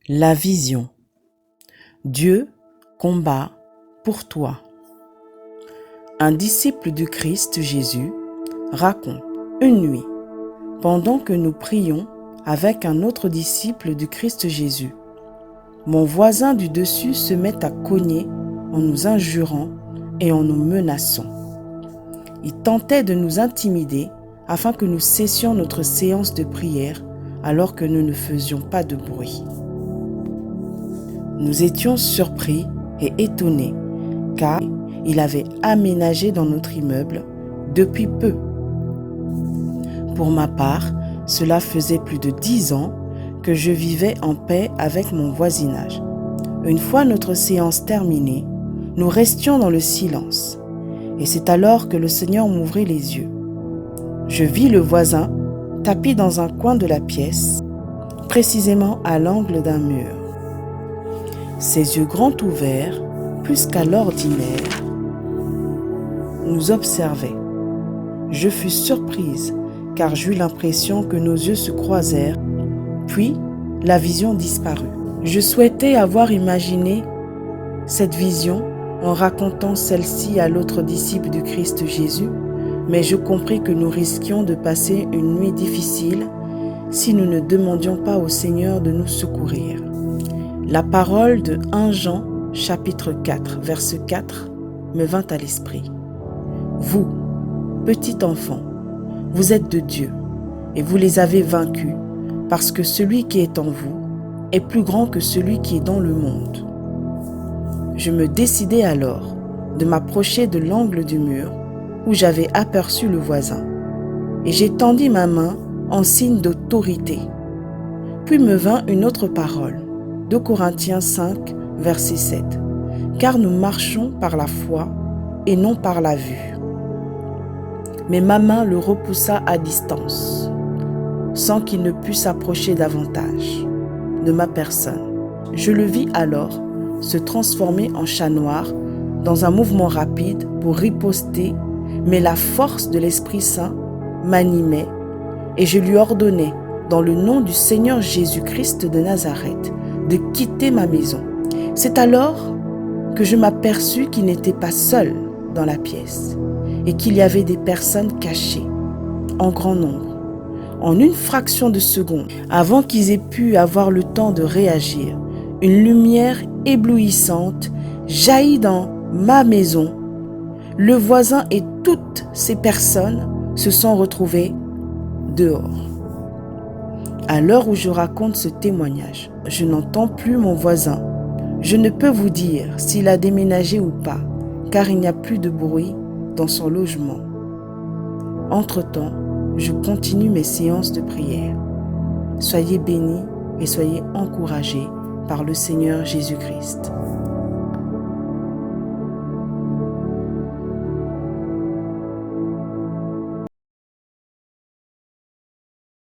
La vision. Dieu combat pour toi. Un disciple du Christ Jésus raconte une nuit, pendant que nous prions avec un autre disciple du Christ Jésus. Mon voisin du dessus se met à cogner en nous injurant et en nous menaçant. Il tentait de nous intimider afin que nous cessions notre séance de prière alors que nous ne faisions pas de bruit. Nous étions surpris et étonnés car il avait aménagé dans notre immeuble depuis peu. Pour ma part, cela faisait plus de 10 ans que je vivais en paix avec mon voisinage. Une fois notre séance terminée, nous restions dans le silence. Et c'est alors que le Seigneur m'ouvrit les yeux. Je vis le voisin tapis dans un coin de la pièce, précisément à l'angle d'un mur. Ses yeux grands ouverts, plus qu'à l'ordinaire, nous observaient. Je fus surprise, car j'eus l'impression que nos yeux se croisèrent, puis la vision disparut. Je souhaitais avoir imaginé cette vision en racontant celle-ci à l'autre disciple du Christ Jésus, mais je compris que nous risquions de passer une nuit difficile si nous ne demandions pas au Seigneur de nous secourir. La parole de 1 Jean, chapitre 4, verset 4, me vint à l'esprit. Vous, petit enfant, vous êtes de Dieu, et vous les avez vaincus, parce que celui qui est en vous est plus grand que celui qui est dans le monde. Je me décidai alors de m'approcher de l'angle du mur où j'avais aperçu le voisin, et j'étendis ma main en signe d'autorité. Puis me vint une autre parole, 2 Corinthiens 5, verset 7, « Car nous marchons par la foi et non par la vue. » Mais ma main le repoussa à distance, sans qu'il ne pût s'approcher davantage de ma personne. Je le vis alors se transformer en chat noir dans un mouvement rapide pour riposter, mais la force de l'Esprit Saint m'animait et je lui ordonnai, dans le nom du Seigneur Jésus-Christ de Nazareth, de quitter ma maison. C'est alors que je m'aperçus qu'il n'était pas seul dans la pièce et qu'il y avait des personnes cachées, en grand nombre. En une fraction de seconde, avant qu'ils aient pu avoir le temps de réagir, une lumière éblouissante jaillit dans ma maison. Le voisin et toutes ces personnes se sont retrouvés dehors. À l'heure où je raconte ce témoignage, je n'entends plus mon voisin. Je ne peux vous dire s'il a déménagé ou pas, car il n'y a plus de bruit dans son logement. Entre-temps, je continue mes séances de prière. Soyez bénis et soyez encouragés par le Seigneur Jésus-Christ.